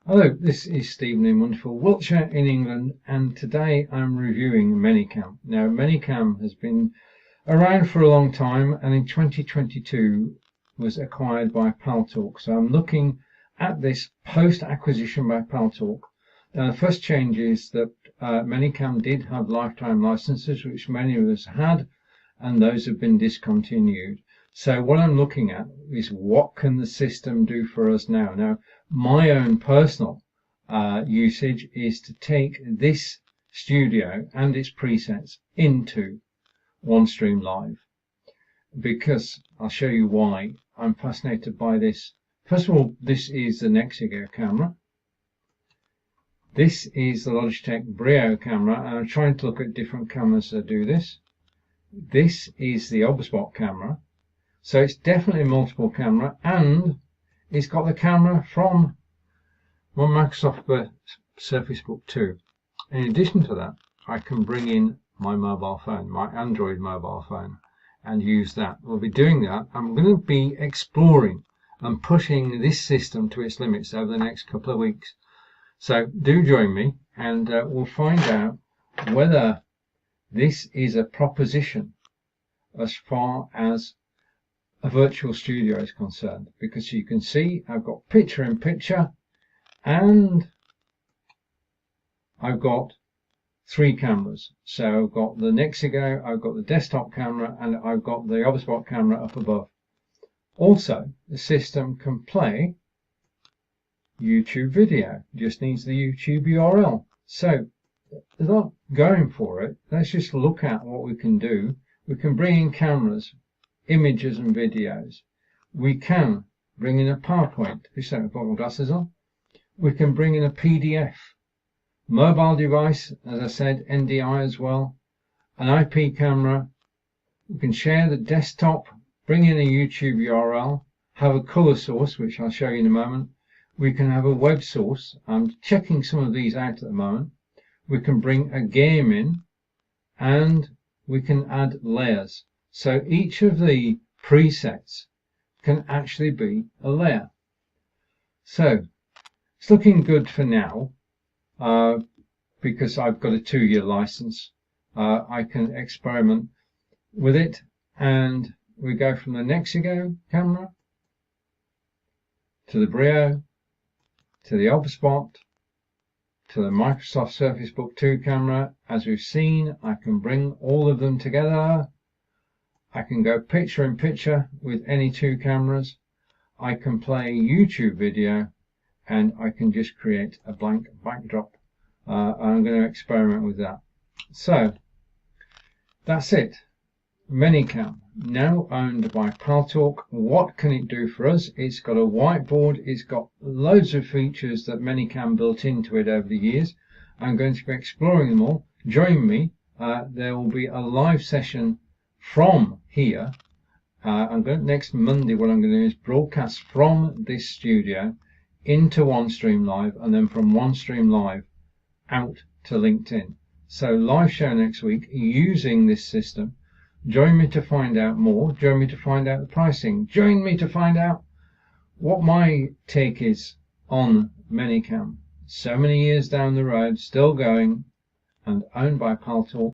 Hello, this is Stephen in wonderful Wiltshire in England, and today I'm reviewing Manycam. Now, Manycam has been around for a long time, and in 2022 was acquired by Paltalk. So I'm looking at this post-acquisition by Paltalk. The first change is that Manycam did have lifetime licenses, which many of us had, and those have been discontinued. So what I'm looking at is what can the system do for us now. Now, my own personal usage is to take this studio and its presets into OneStream.Live, because I'll show you why I'm fascinated by this. First of all, this is the Nexigo camera. This is the Logitech Brio camera, and I'm trying to look at different cameras that do this. This is the Obspot camera. So it's definitely a multiple camera, and it's got the camera from my Microsoft Surface Book 2. In addition to that, I can bring in my mobile phone, my Android mobile phone, and use that. We'll be doing that. I'm going to be exploring and pushing this system to its limits over the next couple of weeks. So do join me, and we'll find out whether this is a proposition as far as a virtual studio is concerned, because you can see I've got picture-in-picture and I've got three cameras. So I've got the Nexigo, I've got the desktop camera, and I've got the Obspot camera up above. Also, the system can play YouTube video, just needs the YouTube URL. So there's a lot going for it. Let's just look at what we can do. We can bring in cameras, images and videos. We can bring in a PowerPoint. Just so I've got my glasses on. We can bring in a PDF. Mobile device, as I said, NDI as well. An IP camera. We can share the desktop, bring in a YouTube URL, have a color source, which I'll show you in a moment. We can have a web source. I'm checking some of these out at the moment. We can bring a game in, and we can add layers. So each of the presets can actually be a layer. So it's looking good for now, because I've got a 2-year license. I can experiment with it, and we go from the Nexigo camera to the Brio to the Obspot to the Microsoft Surface Book 2 camera. As we've seen, I can bring all of them together. I can go picture-in-picture with any two cameras. I can play YouTube video, and I can just create a blank backdrop. I'm going to experiment with that. So that's it. Manycam, now owned by Paltalk. What can it do for us? It's got a whiteboard. It's got loads of features that Manycam built into it over the years. I'm going to be exploring them all. Join me. There will be a live session from here. Next Monday, what I'm going to do is broadcast from this studio into OneStream.Live, and then from OneStream.Live out to LinkedIn. So live show next week using this system. Join me to find out more. Join me to find out the pricing. Join me to find out what my take is on Manycam. So many years down the road, still going, and owned by Paltalk.